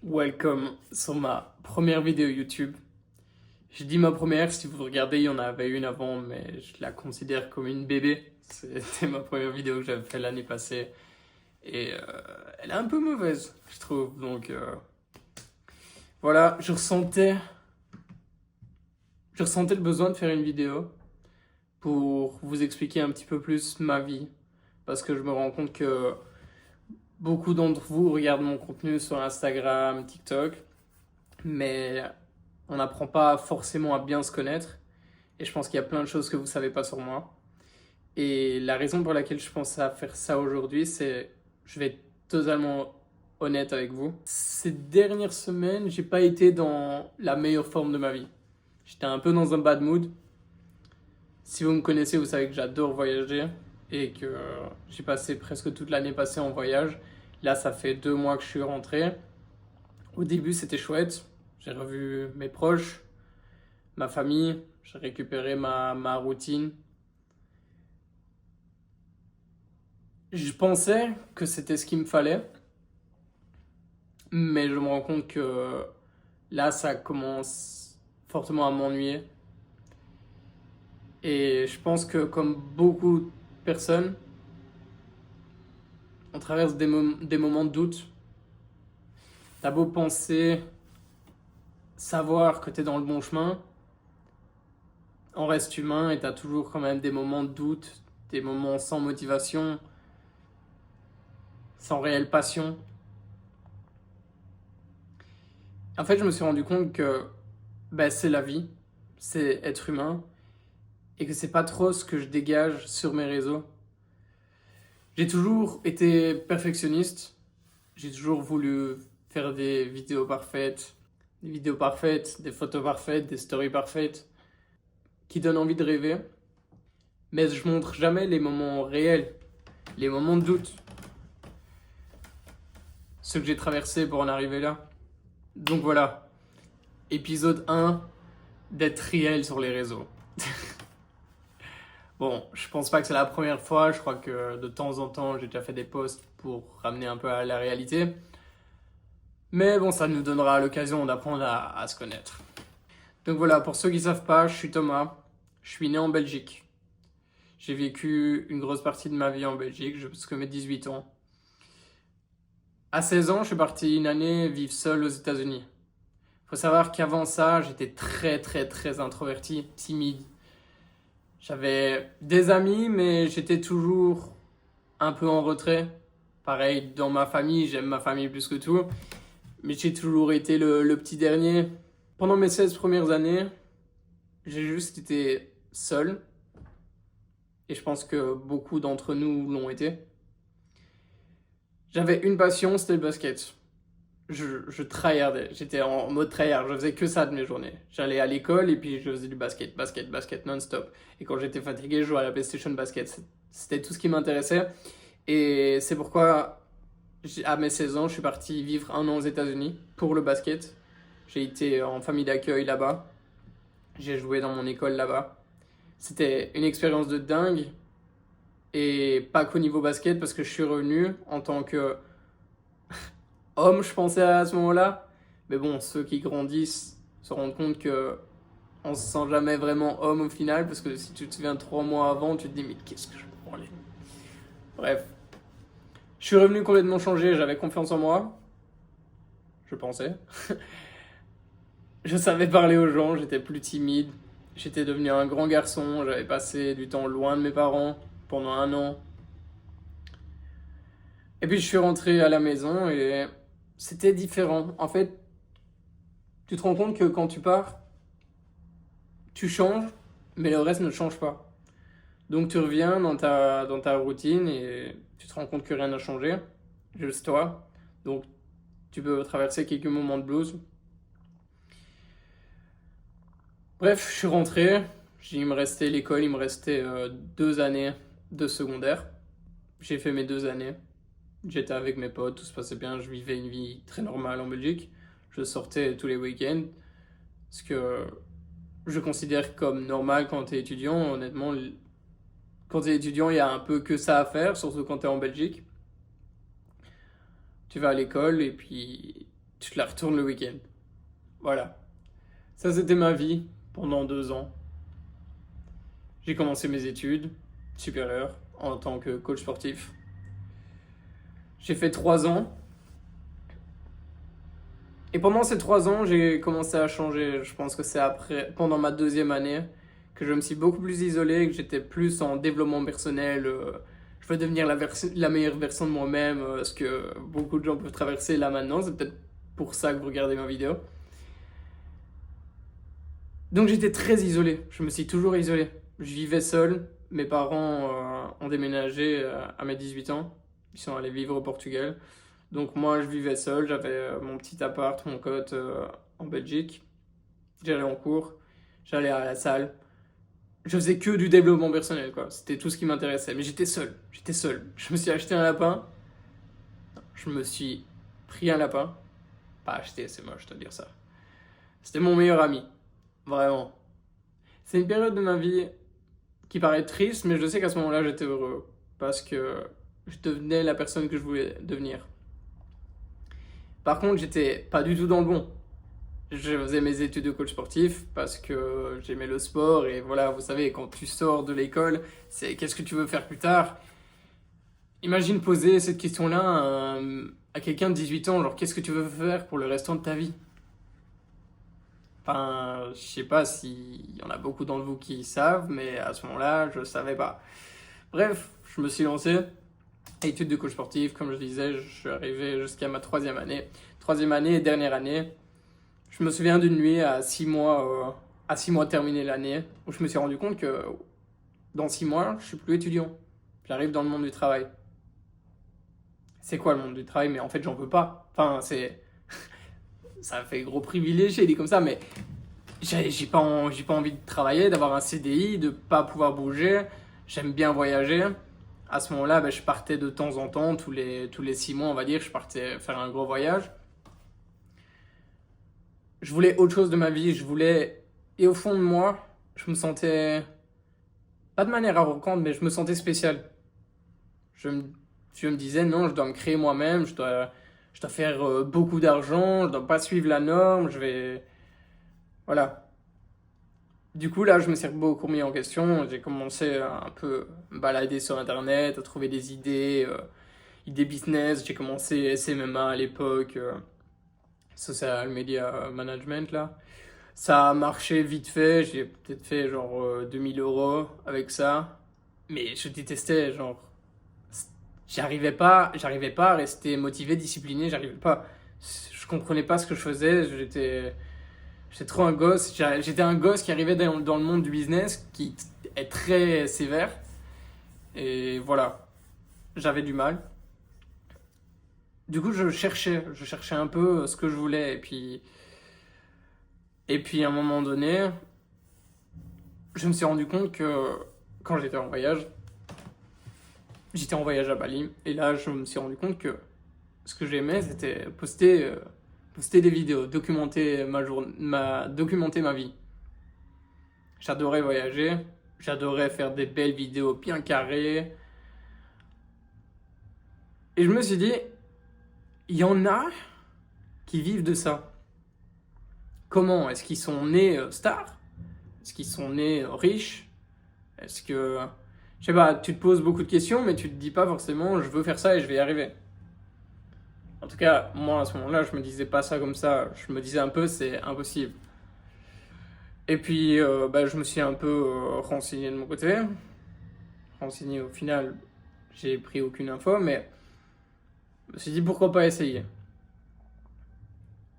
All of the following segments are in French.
Welcome sur ma première vidéo YouTube. Je dis ma première, si vous regardez, il y en avait une avant, mais je la considère comme une bébé. C'était ma première vidéo que j'avais fait l'année passée. Et elle est un peu mauvaise, je trouve. Donc voilà, je ressentais le besoin de faire une vidéo pour vous expliquer un petit peu plus ma vie. Parce que je me rends compte que beaucoup d'entre vous regardent mon contenu sur Instagram, TikTok, mais on n'apprend pas forcément à bien se connaître. Et je pense qu'il y a plein de choses que vous ne savez pas sur moi. Et la raison pour laquelle je pense à faire ça aujourd'hui, c'est, je vais être totalement honnête avec vous. Ces dernières semaines, j'ai pas été dans la meilleure forme de ma vie. J'étais un peu dans un bad mood. Si vous me connaissez, vous savez que j'adore voyager et que j'ai passé presque toute l'année passée en voyage. Là, ça fait 2 mois que je suis rentré. Au début, c'était chouette. J'ai revu mes proches, ma famille, j'ai récupéré ma routine. Je pensais que c'était ce qu'il me fallait, mais je me rends compte que là, ça commence fortement à m'ennuyer. Et je pense que comme beaucoup de personnes, on traverse des moments de doute. T'as beau penser, savoir que t'es dans le bon chemin, on reste humain et t'as toujours quand même des moments de doute, des moments sans motivation, sans réelle passion. En fait, je me suis rendu compte que c'est la vie, c'est être humain, et que c'est pas trop ce que je dégage sur mes réseaux. J'ai toujours été perfectionniste, j'ai toujours voulu faire des vidéos parfaites, des photos parfaites, des stories parfaites, qui donnent envie de rêver, mais je montre jamais les moments réels, les moments de doute, ceux que j'ai traversés pour en arriver là. Donc voilà, épisode 1, d'être réel sur les réseaux. Bon, je pense pas que c'est la première fois, je crois que de temps en temps j'ai déjà fait des posts pour ramener un peu à la réalité. Mais bon, ça nous donnera l'occasion d'apprendre à se connaître. Donc voilà, pour ceux qui savent pas, je suis Thomas, je suis né en Belgique. J'ai vécu une grosse partie de ma vie en Belgique jusqu'à mes 18 ans. À 16 ans, je suis parti une année vivre seul aux États-Unis. Faut savoir qu'avant ça, j'étais très très très introverti, timide. J'avais des amis, mais j'étais toujours un peu en retrait. Pareil, dans ma famille, j'aime ma famille plus que tout. Mais j'ai toujours été le petit dernier. Pendant mes 16 premières années, j'ai juste été seul. Et je pense que beaucoup d'entre nous l'ont été. J'avais une passion, c'était le basket. Je tryhardais, j'étais en mode tryhard, je faisais que ça de mes journées. J'allais à l'école et puis je faisais du basket, basket, basket non-stop. Et quand j'étais fatigué, je jouais à la PlayStation Basket. C'était tout ce qui m'intéressait. Et c'est pourquoi, à mes 16 ans, je suis parti vivre 1 an aux États-Unis pour le basket. J'ai été en famille d'accueil là-bas. J'ai joué dans mon école là-bas. C'était une expérience de dingue. Et pas qu'au niveau basket, parce que je suis revenu en tant que homme, je pensais à ce moment-là. Mais bon, ceux qui grandissent se rendent compte que on se sent jamais vraiment homme au final, parce que si tu te souviens 3 mois avant, tu te dis mais qu'est-ce que je prends les... Bref, je suis revenu complètement changé, j'avais confiance en moi, je pensais. Je savais parler aux gens, j'étais plus timide, j'étais devenu un grand garçon, j'avais passé du temps loin de mes parents pendant 1 an. Et puis je suis rentré à la maison et c'était différent. En fait, tu te rends compte que quand tu pars, tu changes, mais le reste ne change pas. Donc tu reviens dans ta routine et tu te rends compte que rien n'a changé, juste toi. Donc tu peux traverser quelques moments de blues. Bref, je suis rentré, il me restait l'école, il me restait 2 années de secondaire. J'ai fait mes 2 années, j'étais avec mes potes, tout se passait bien, je vivais une vie très normale en Belgique. Je sortais tous les week-ends, ce que je considère comme normal quand tu es étudiant. Honnêtement, quand tu es étudiant, il y a un peu que ça à faire, surtout quand tu es en Belgique. Tu vas à l'école et puis tu te la retournes le week-end. Voilà. Ça, c'était ma vie pendant 2 ans. J'ai commencé mes études supérieures en tant que coach sportif. J'ai fait 3 ans. Et pendant ces 3 ans, j'ai commencé à changer. Je pense que c'est après, pendant ma 2e année, que je me suis beaucoup plus isolé, que j'étais plus en développement personnel. Je veux devenir la meilleure version de moi-même, ce que beaucoup de gens peuvent traverser là maintenant. C'est peut-être pour ça que vous regardez ma vidéo. Donc j'étais très isolé. Je me suis toujours isolé. Je vivais seul. Mes parents ont déménagé à mes 18 ans. Ils sont allés vivre au Portugal. Donc moi, je vivais seul, j'avais mon petit appart, mon cote en Belgique. J'allais en cours, j'allais à la salle. Je faisais que du développement personnel, quoi. C'était tout ce qui m'intéressait. Mais j'étais seul, j'étais seul. Je me suis acheté un lapin. Je me suis pris un lapin. Pas acheté, c'est moche de dire ça. C'était mon meilleur ami. Vraiment. C'est une période de ma vie qui paraît triste, mais je sais qu'à ce moment-là, j'étais heureux. Parce que je devenais la personne que je voulais devenir. Par contre, j'étais pas du tout dans le bon. Je faisais mes études de coach sportif parce que j'aimais le sport et voilà, vous savez, quand tu sors de l'école, c'est qu'est-ce que tu veux faire plus tard? Imagine poser cette question-là à quelqu'un de 18 ans, genre qu'est-ce que tu veux faire pour le restant de ta vie? Enfin, je sais pas s'il y en a beaucoup d'entre vous qui savent, mais à ce moment-là, je savais pas. Bref, je me suis lancé. Études de coach sportif, comme je disais, je suis arrivé jusqu'à ma 3e année. 3e année et dernière année. Je me souviens d'une nuit à 6 mois de terminer l'année, où je me suis rendu compte que dans 6 mois, je suis plus étudiant. J'arrive dans le monde du travail. C'est quoi le monde du travail? Mais en fait, j'en veux pas. Enfin, c'est... Ça fait gros privilégié, dit comme ça, mais j'ai pas envie de travailler, d'avoir un CDI, de pas pouvoir bouger. J'aime bien voyager. À ce moment-là, je partais de temps en temps, tous les 6 mois, on va dire, je partais faire un gros voyage. Je voulais autre chose de ma vie, Et au fond de moi, je me sentais... Pas de manière arrogante, mais je me sentais spécial. Je me, je me disais, non, je dois me créer moi-même, je dois faire beaucoup d'argent, je dois pas suivre la norme, je vais... Voilà. Du coup, là, je me suis beaucoup remis en question. J'ai commencé à un peu me balader sur Internet, à trouver des idées business. J'ai commencé SMMA à l'époque, Social Media Management, là. Ça a marché vite fait. J'ai peut-être fait genre 2000 € avec ça. Mais je détestais, genre, j'arrivais pas à rester motivé, discipliné, j'arrivais pas. Je comprenais pas ce que je faisais, j'étais trop un gosse. J'étais un gosse qui arrivait dans le monde du business qui est très sévère. Et voilà, j'avais du mal. Du coup, je cherchais un peu ce que je voulais. Et puis à un moment donné, je me suis rendu compte que quand j'étais en voyage à Bali. Et là, je me suis rendu compte que ce que j'aimais, c'était poster des vidéos, documenter ma vie. J'adorais voyager, j'adorais faire des belles vidéos bien carrées. Et je me suis dit, il y en a qui vivent de ça. Comment? Est-ce qu'ils sont nés stars? Est-ce qu'ils sont nés riches? Est-ce que... Je sais pas, tu te poses beaucoup de questions, mais tu te dis pas forcément, je veux faire ça et je vais y arriver. En tout cas, moi à ce moment-là, je me disais pas ça comme ça. Je me disais un peu, c'est impossible. Et puis, je me suis un peu renseigné de mon côté. Renseigné au final, j'ai pris aucune info, mais je me suis dit pourquoi pas essayer.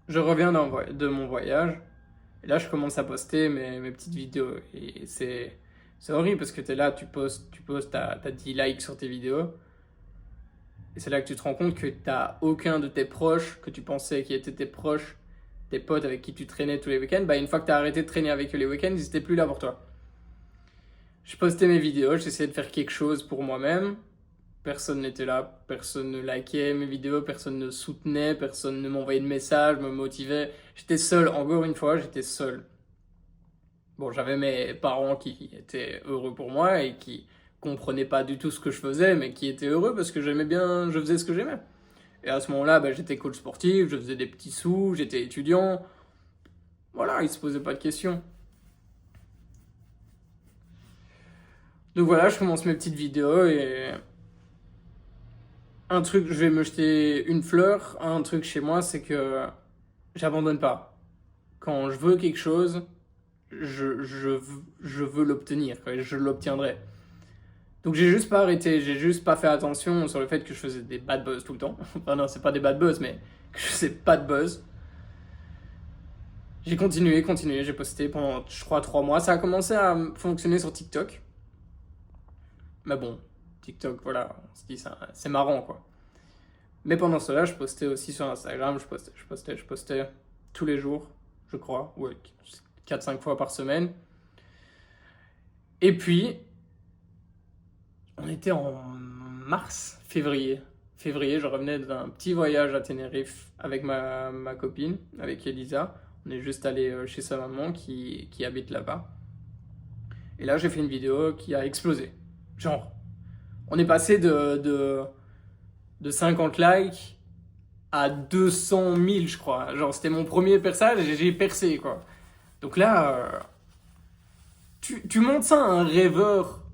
Je reviens de mon voyage, et là je commence à poster mes petites vidéos. Et c'est horrible parce que tu es là, tu postes, t'as 10 likes sur tes vidéos. Et c'est là que tu te rends compte que t'as aucun de tes proches que tu pensais qui étaient tes proches, tes potes avec qui tu traînais tous les week-ends. Une fois que t'as arrêté de traîner avec eux les week-ends, ils étaient plus là pour toi. Je postais mes vidéos, j'essayais de faire quelque chose pour moi-même. Personne n'était là, personne ne likait mes vidéos, personne ne soutenait, personne ne m'envoyait de messages, me motivait. J'étais seul, encore une fois, j'étais seul. Bon, j'avais mes parents qui étaient heureux pour moi et qui comprenaient pas du tout ce que je faisais, mais qui étaient heureux parce que j'aimais bien, je faisais ce que j'aimais. Et à ce moment-là, bah, j'étais coach sportif, je faisais des petits sous, j'étais étudiant. Voilà, il se posait pas de questions. Donc voilà, je commence mes petites vidéos et un truc, je vais me jeter une fleur. Un truc chez moi, c'est que j'abandonne pas. Quand je veux quelque chose, je veux l'obtenir, quoi, et je l'obtiendrai. Donc j'ai juste pas arrêté, j'ai juste pas fait attention sur le fait que je faisais des bad buzz tout le temps. Enfin non, c'est pas des bad buzz, mais que je faisais pas de buzz. J'ai continué, j'ai posté pendant, je crois, 3 mois. Ça a commencé à fonctionner sur TikTok. Mais bon, TikTok, voilà, on se dit ça, c'est marrant, quoi. Mais pendant cela, je postais aussi sur Instagram, je postais tous les jours, je crois, ouais, 4-5 fois par semaine. Et puis, on était en février. Février, je revenais d'un petit voyage à Tenerife avec ma copine, avec Elisa. On est juste allé chez sa maman qui habite là-bas. Et là, j'ai fait une vidéo qui a explosé. Genre, on est passé de 50 likes à 200 000, je crois. Genre, c'était mon premier perçage et j'ai percé, quoi. Donc là, tu montes ça à un rêveur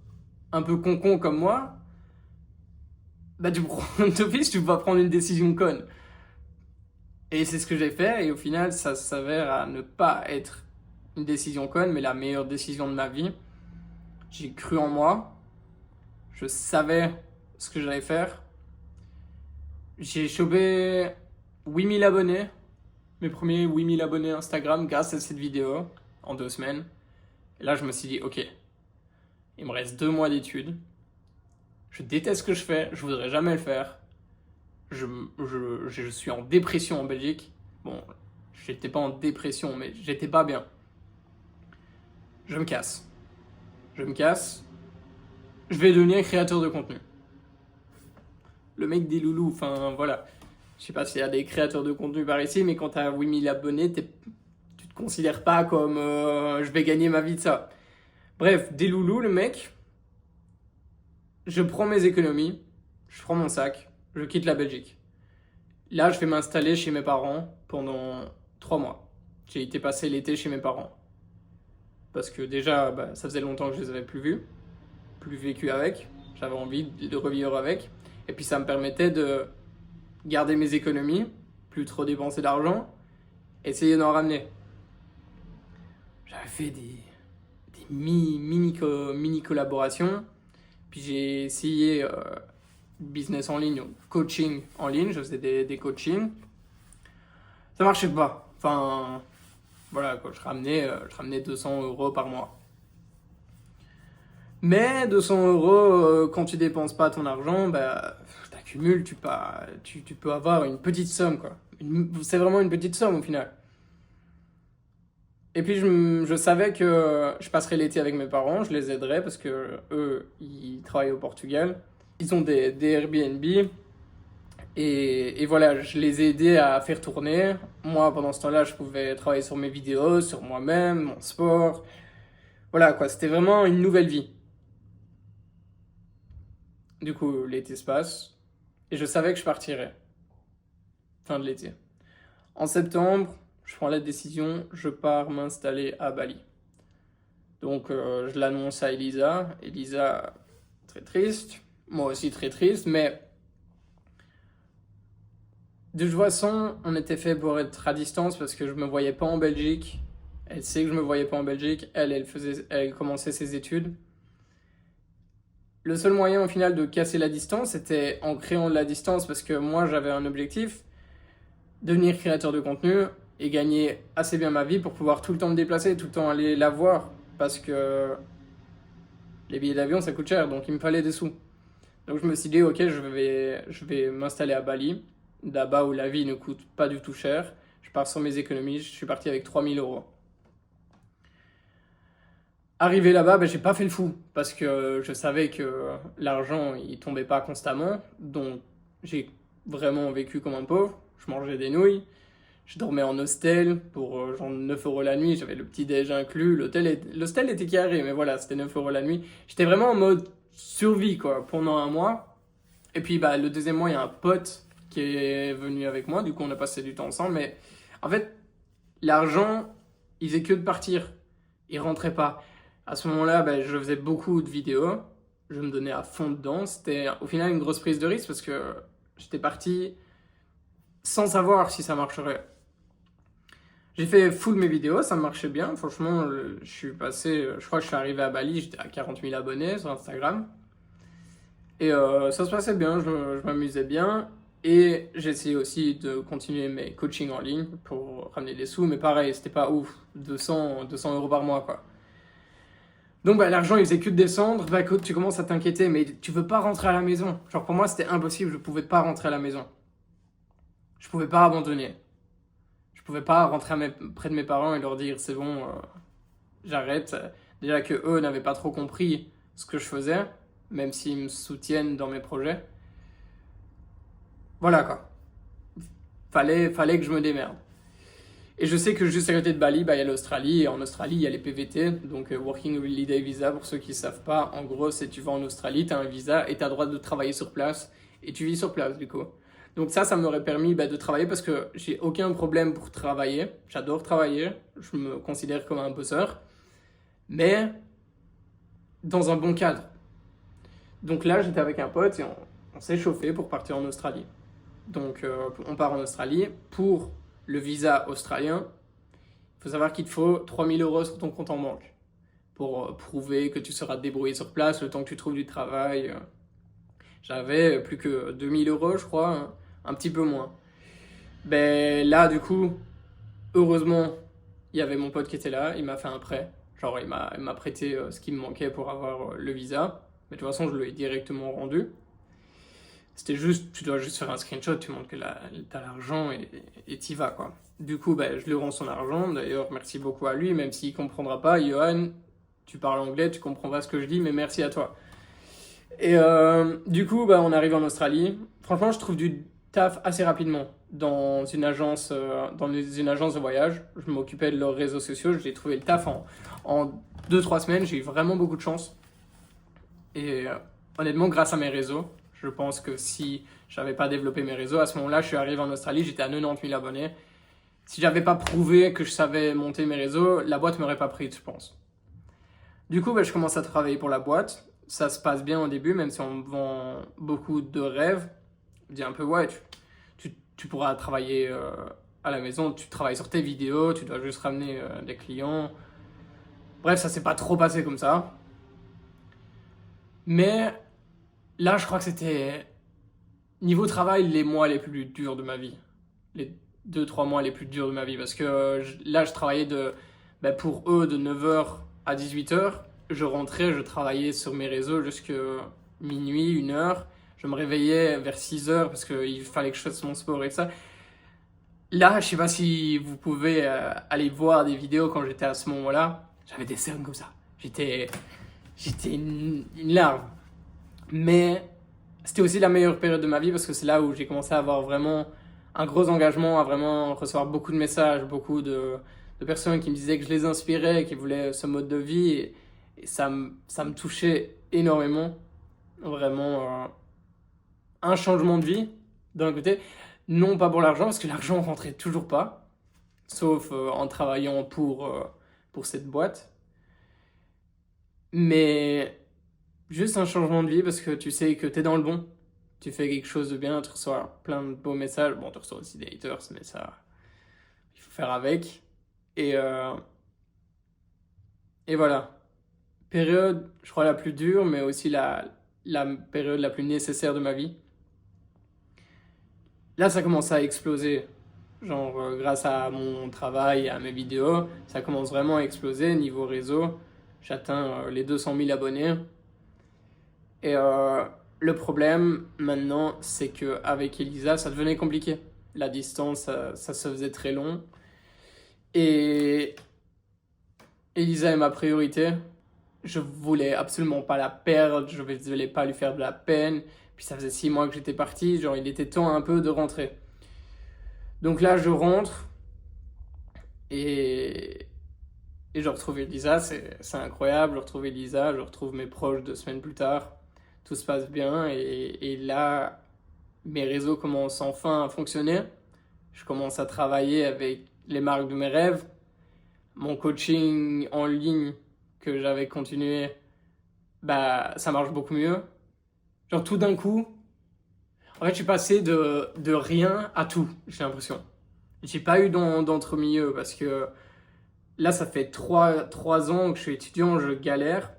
un peu con comme moi, bah d'office, tu vas prendre une décision conne. Et c'est ce que j'ai fait, et au final, ça s'avère à ne pas être une décision conne, mais la meilleure décision de ma vie. J'ai cru en moi, je savais ce que j'allais faire. J'ai chopé 8000 abonnés, mes premiers 8000 abonnés Instagram grâce à cette vidéo, en 2 semaines. Et là, je me suis dit, ok, il me reste 2 mois d'études. Je déteste ce que je fais, je voudrais jamais le faire. Je suis en dépression en Belgique. Bon, j'étais pas en dépression, mais j'étais pas bien. Je me casse. Je me casse. Je vais devenir créateur de contenu. Le mec des loulous, enfin voilà. Je sais pas s'il y a des créateurs de contenu par ici, mais quand t'as 8000 abonnés, tu te considères pas comme je vais gagner ma vie de ça. Bref, des loulous, le mec. Je prends mes économies, je prends mon sac, je quitte la Belgique. Là, je vais m'installer chez mes parents pendant 3 mois. J'ai été passer l'été chez mes parents. Parce que déjà, bah, ça faisait longtemps que je les avais plus vus, plus vécu avec. J'avais envie de revivre avec. Et puis ça me permettait de garder mes économies, plus trop dépenser d'argent, essayer d'en ramener. J'avais fait des mini collaborations. Puis j'ai essayé business en ligne, coaching en ligne, je faisais des coachings. Ça marchait pas. Enfin, voilà, quoi, je ramenais 200 € par mois. Mais 200 €, quand tu dépenses pas ton argent, bah, t'accumules, tu peux avoir une petite somme, quoi. C'est vraiment une petite somme au final. Et puis je savais que je passerais l'été avec mes parents, je les aiderais parce que eux, ils travaillent au Portugal. Ils ont des Airbnb et voilà, je les ai aidés à faire tourner. Moi, pendant ce temps-là, je pouvais travailler sur mes vidéos, sur moi-même, mon sport. Voilà quoi, c'était vraiment une nouvelle vie. Du coup, l'été se passe et je savais que je partirais. Fin de l'été. En septembre, je prends la décision, je pars m'installer à Bali. Donc je l'annonce à Elisa. Elisa, très triste. Moi aussi très triste, mais de toute façon, on était fait pour être à distance parce que je me voyais pas en Belgique. Elle sait que je me voyais pas en Belgique. Elle commençait ses études. Le seul moyen au final de casser la distance, c'était en créant de la distance parce que moi j'avais un objectif, devenir créateur de contenu et gagner assez bien ma vie pour pouvoir tout le temps me déplacer, tout le temps aller la voir parce que les billets d'avion ça coûte cher, donc il me fallait des sous. Donc je me suis dit ok, je vais m'installer à Bali, là-bas où la vie ne coûte pas du tout cher. Je pars sur mes économies, je suis parti avec 3000 €. Arrivé là-bas, ben, j'ai pas fait le fou parce que je savais que l'argent il tombait pas constamment, donc j'ai vraiment vécu comme un pauvre. Je mangeais des nouilles, je dormais en hostel pour genre 9 € la nuit, j'avais le petit déj inclus, l'hostel était carré, mais voilà, c'était 9 € la nuit. J'étais vraiment en mode survie quoi pendant un mois. Et puis bah, le deuxième mois, il y a un pote qui est venu avec moi. Du coup, on a passé du temps ensemble. Mais en fait, l'argent, il faisait que de partir. Il rentrait pas. À ce moment-là, ben, je faisais beaucoup de vidéos. Je me donnais à fond dedans. C'était au final une grosse prise de risque parce que j'étais parti sans savoir si ça marcherait. J'ai fait full mes vidéos, ça marchait bien. Franchement, je suis passé, je crois que je suis arrivé à Bali, j'étais à 40 000 abonnés sur Instagram. Et ça se passait bien, je m'amusais bien. Et j'ai essayé aussi de continuer mes coachings en ligne pour ramener des sous. Mais pareil, c'était pas ouf. 200 euros par mois, quoi. Donc bah, l'argent, il faisait que de descendre. Bah écoute, tu commences à t'inquiéter, mais tu veux pas rentrer à la maison. Genre pour moi, c'était impossible, je pouvais pas rentrer à la maison. Je pouvais pas abandonner. Je pouvais pas rentrer près de mes parents et leur dire c'est bon, j'arrête. Déjà que eux n'avaient pas trop compris ce que je faisais, même s'ils me soutiennent dans mes projets. Voilà quoi. Fallait que je me démerde. Et je sais que juste à côté de Bali, bah, il y a l'Australie. Et en Australie, il y a les PVT, donc Working Holiday Visa, pour ceux qui ne savent pas. En gros, c'est tu vas en Australie, tu as un visa et tu as le droit de travailler sur place. Et tu vis sur place, du coup. Donc ça m'aurait permis de travailler parce que j'ai aucun problème pour travailler. J'adore travailler. Je me considère comme un bosseur. Mais dans un bon cadre. Donc là, j'étais avec un pote et on s'est chauffé pour partir en Australie. Donc on part en Australie pour le visa australien. Il faut savoir qu'il te faut 3 000 euros sur ton compte en banque pour prouver que tu seras débrouillé sur place le temps que tu trouves du travail. J'avais plus que 2 000 euros, je crois, un petit peu moins. Ben là, du coup, heureusement, il y avait mon pote qui était là, il m'a fait un prêt. Genre, il m'a prêté ce qui me manquait pour avoir le visa. Mais de toute façon, je lui ai directement rendu. C'était juste, tu dois juste faire un screenshot, tu montres que t'as l'argent et t'y vas, quoi. Du coup, ben, je lui rends son argent. D'ailleurs, merci beaucoup à lui, même s'il comprendra pas. Johan, tu parles anglais, tu comprendras ce que je dis, mais merci à toi. Et du coup, ben, on arrive en Australie. Franchement, je trouve du taf assez rapidement dans une agence de voyage. Je m'occupais de leurs réseaux sociaux. J'ai trouvé le taf en 2-3 semaines. J'ai eu vraiment beaucoup de chance. Et honnêtement, grâce à mes réseaux, je pense que si j'avais pas développé mes réseaux, à ce moment-là, je suis arrivé en Australie, j'étais à 90 000 abonnés. Si j'avais pas prouvé que je savais monter mes réseaux, la boîte m'aurait pas pris, je pense. Du coup, ben, je commence à travailler pour la boîte. Ça se passe bien au début, même si on me vend beaucoup de rêves. Je dis un peu, ouais, tu pourras travailler à la maison, tu travailles sur tes vidéos, tu dois juste ramener des clients. Bref, ça s'est pas trop passé comme ça. Mais là, je crois que c'était niveau travail les mois les plus durs de ma vie. Les 2-3 mois les plus durs de ma vie. Parce que là, je travaillais pour eux de 9h à 18h. Je rentrais, je travaillais sur mes réseaux jusqu'à minuit, 1h. Je me réveillais vers 6h parce qu'il fallait que je fasse mon sport et ça. Là, je sais pas si vous pouvez aller voir des vidéos quand j'étais à ce moment-là. J'avais des cernes comme ça. J'étais une larve. Mais c'était aussi la meilleure période de ma vie parce que c'est là où j'ai commencé à avoir vraiment un gros engagement, à vraiment recevoir beaucoup de messages, beaucoup de personnes qui me disaient que je les inspirais, qui voulaient ce mode de vie. Et ça me touchait énormément. Vraiment un changement de vie d'un côté. Non pas pour l'argent, parce que l'argent rentrait toujours pas. Sauf en travaillant pour cette boîte. Mais juste un changement de vie parce que tu sais que t'es dans le bon. Tu fais quelque chose de bien, tu reçois plein de beaux messages. Bon, tu reçois aussi des haters, mais ça, il faut faire avec. Et, euh, et voilà. Période, je crois, la plus dure, mais aussi la période la plus nécessaire de ma vie. Là, ça commence à exploser. Genre, grâce à mon travail et à mes vidéos, ça commence vraiment à exploser niveau réseau. J'atteins les 200 000 abonnés. Et le problème maintenant, c'est qu'avec Elisa, ça devenait compliqué. La distance, ça se faisait très long. Et Elisa est ma priorité. Je voulais absolument pas la perdre, je ne voulais pas lui faire de la peine. Puis ça faisait 6 mois que j'étais parti, genre il était temps un peu de rentrer. Donc là, je rentre et, et je retrouve Elisa, c'est incroyable. Je retrouve Elisa, je retrouve mes proches 2 semaines plus tard. Tout se passe bien et là, mes réseaux commencent enfin à fonctionner. Je commence à travailler avec les marques de mes rêves. Mon coaching en ligne que j'avais continué, bah, ça marche beaucoup mieux. Genre tout d'un coup, en fait, je suis passé de rien à tout, j'ai l'impression. J'ai pas eu d'entre-milieu parce que là, ça fait 3 ans que je suis étudiant, je galère.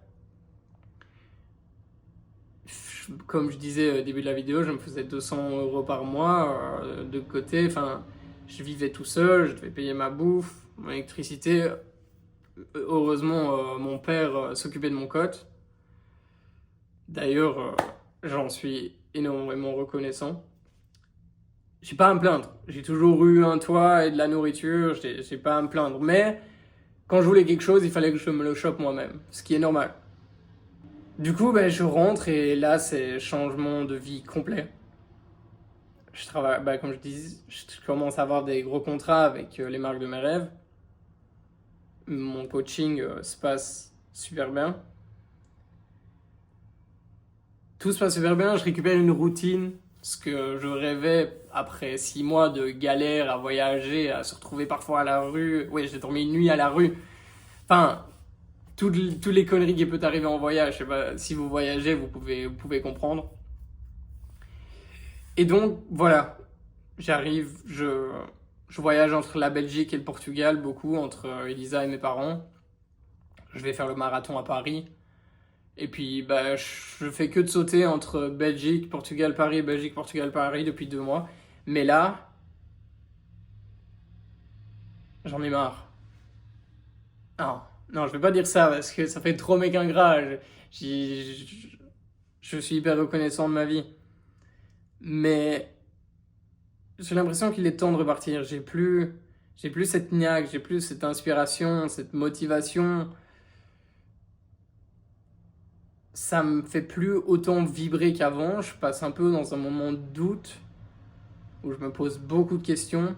Comme je disais au début de la vidéo, je me faisais 200 € par mois de côté. Enfin, je vivais tout seul, je devais payer ma bouffe, mon électricité. Heureusement, mon père s'occupait de mon cote. D'ailleurs, j'en suis énormément reconnaissant. J'ai pas à me plaindre. J'ai toujours eu un toit et de la nourriture, j'ai pas à me plaindre. Mais quand je voulais quelque chose, il fallait que je me le chope moi-même, ce qui est normal. Du coup, ben, je rentre et là, c'est changement de vie complet. Je travaille, ben, comme je dis, je commence à avoir des gros contrats avec les marques de mes rêves. Mon coaching se passe super bien. Tout se passe super bien, je récupère une routine, ce que je rêvais après 6 mois de galère à voyager, à se retrouver parfois à la rue. Ouais, j'ai dormi une nuit à la rue. Enfin, toutes les conneries qui peuvent arriver en voyage. Je sais pas, si vous voyagez, vous pouvez comprendre. Et donc, voilà, j'arrive, je voyage entre la Belgique et le Portugal beaucoup, entre Elisa et mes parents. Je vais faire le marathon à Paris. Et puis, bah, je fais que de sauter entre Belgique, Portugal, Paris, Belgique, Portugal, Paris depuis 2 mois. Mais là, j'en ai marre. Non, non, je vais pas dire ça parce que ça fait trop mec ingrat. Je- je suis hyper reconnaissant de ma vie. Mais j'ai l'impression qu'il est temps de repartir. J'ai plus cette niaque, j'ai plus cette inspiration, cette motivation. Ça me fait plus autant vibrer qu'avant. Je passe un peu dans un moment de doute où je me pose beaucoup de questions.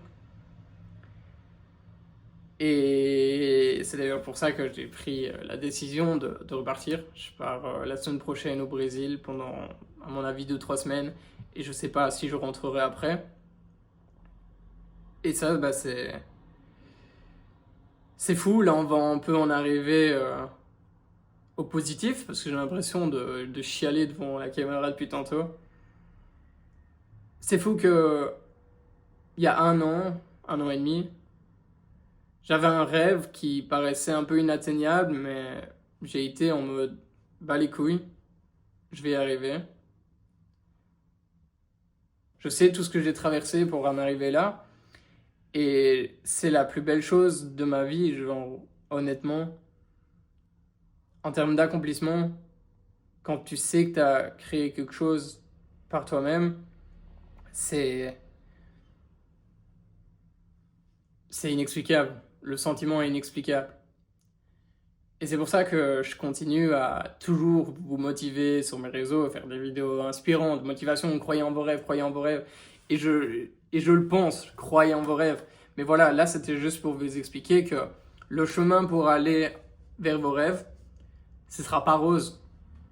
Et c'est d'ailleurs pour ça que j'ai pris la décision de repartir. Je pars la semaine prochaine au Brésil pendant, à mon avis, 2-3 semaines. Et je sais pas si je rentrerai après. Et ça, bah, c'est fou. Là, on va un peu en arriver au positif parce que j'ai l'impression de chialer devant la caméra depuis tantôt. C'est fou que il y a 1 an et demi, j'avais un rêve qui paraissait un peu inatteignable, mais j'ai été en mode bas les couilles, je vais y arriver. Je sais tout ce que j'ai traversé pour en arriver là, et c'est la plus belle chose de ma vie, genre, honnêtement. En termes d'accomplissement, quand tu sais que tu as créé quelque chose par toi-même, c'est c'est inexplicable. Le sentiment est inexplicable. Et c'est pour ça que je continue à toujours vous motiver sur mes réseaux, à faire des vidéos inspirantes, motivation, croyez en vos rêves, croyez en vos rêves. Et je le pense, croyez en vos rêves. Mais voilà, là c'était juste pour vous expliquer que le chemin pour aller vers vos rêves, ce sera pas rose,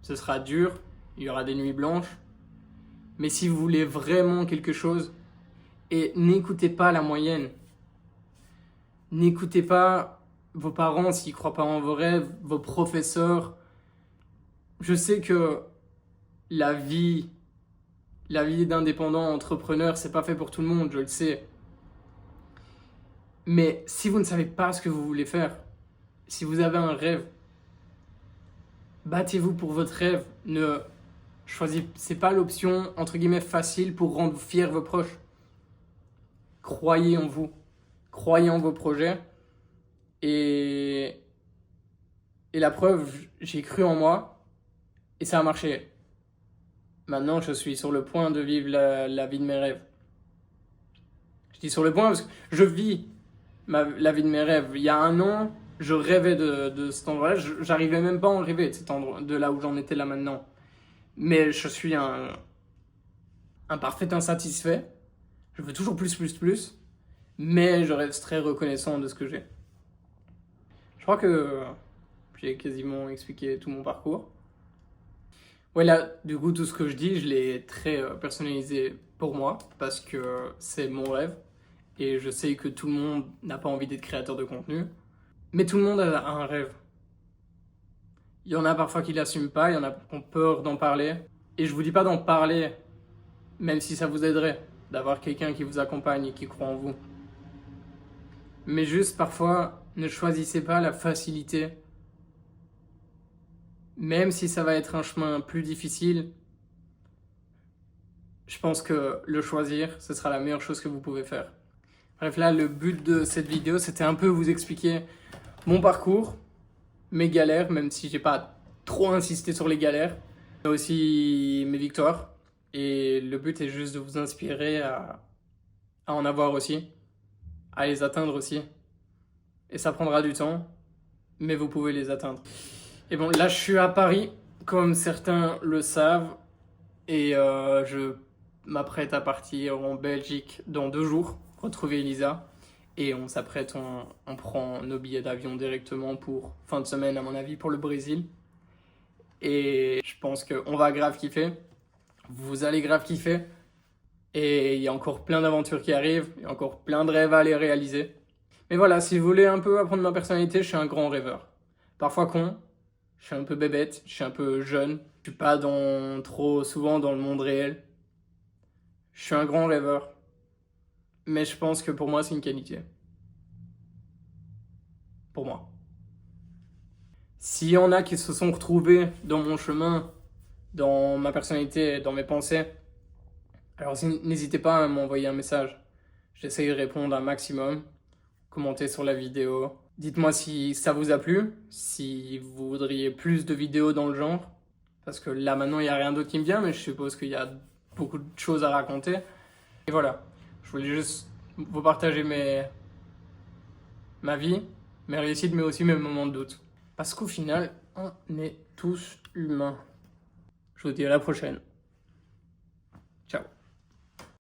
ce sera dur, il y aura des nuits blanches. Mais si vous voulez vraiment quelque chose, et n'écoutez pas la moyenne, n'écoutez pas vos parents s'ils ne croient pas en vos rêves, vos professeurs. Je sais que la vie, la vie d'indépendant, entrepreneur, c'est pas fait pour tout le monde, je le sais. Mais si vous ne savez pas ce que vous voulez faire, si vous avez un rêve, battez-vous pour votre rêve. Ne choisissez pas l'option entre guillemets facile pour rendre fiers vos proches. Croyez en vous, croyez en vos projets. Et, et la preuve, j'ai cru en moi et ça a marché. Maintenant, je suis sur le point de vivre la vie de mes rêves. Je dis sur le point parce que je vis la vie de mes rêves. Il y a 1 an, je rêvais de cet endroit-là. J'arrivais même pas à en rêver de cet endroit, de là où j'en étais là maintenant. Mais je suis un parfait insatisfait. Je veux toujours plus, plus, plus. Mais je reste très reconnaissant de ce que j'ai. Je crois que j'ai quasiment expliqué tout mon parcours. Ouais, là, du coup, tout ce que je dis, je l'ai très personnalisé pour moi, parce que c'est mon rêve, et je sais que tout le monde n'a pas envie d'être créateur de contenu, mais tout le monde a un rêve. Il y en a parfois qui l'assument pas, il y en a qui ont peur d'en parler, et je vous dis pas d'en parler, même si ça vous aiderait, d'avoir quelqu'un qui vous accompagne et qui croit en vous. Mais juste parfois, ne choisissez pas la facilité. Même si ça va être un chemin plus difficile, je pense que le choisir, ce sera la meilleure chose que vous pouvez faire. Bref, là, le but de cette vidéo, c'était un peu vous expliquer mon parcours, mes galères, même si j'ai pas trop insisté sur les galères, mais aussi mes victoires. Et le but est juste de vous inspirer à en avoir aussi, à les atteindre aussi. Et ça prendra du temps, mais vous pouvez les atteindre. Et bon, là, je suis à Paris, comme certains le savent, et je m'apprête à partir en Belgique dans 2 jours, retrouver Elisa. Et on s'apprête, on prend nos billets d'avion directement pour fin de semaine, à mon avis, pour le Brésil. Et je pense qu'on va grave kiffer. Vous allez grave kiffer. Et il y a encore plein d'aventures qui arrivent, il y a encore plein de rêves à aller réaliser. Mais voilà, si vous voulez un peu apprendre ma personnalité, je suis un grand rêveur. Parfois con, je suis un peu bébête, je suis un peu jeune, je suis pas trop souvent dans le monde réel. Je suis un grand rêveur. Mais je pense que pour moi, c'est une qualité. Pour moi. S'il y en a qui se sont retrouvés dans mon chemin, dans ma personnalité, dans mes pensées, alors n'hésitez pas à m'envoyer un message. J'essaie de répondre un maximum. Commentez sur la vidéo. Dites-moi si ça vous a plu, si vous voudriez plus de vidéos dans le genre. Parce que là maintenant, il n'y a rien d'autre qui me vient, mais je suppose qu'il y a beaucoup de choses à raconter. Et voilà, je voulais juste vous partager ma vie, mes réussites, mais aussi mes moments de doute. Parce qu'au final, on est tous humains. Je vous dis à la prochaine.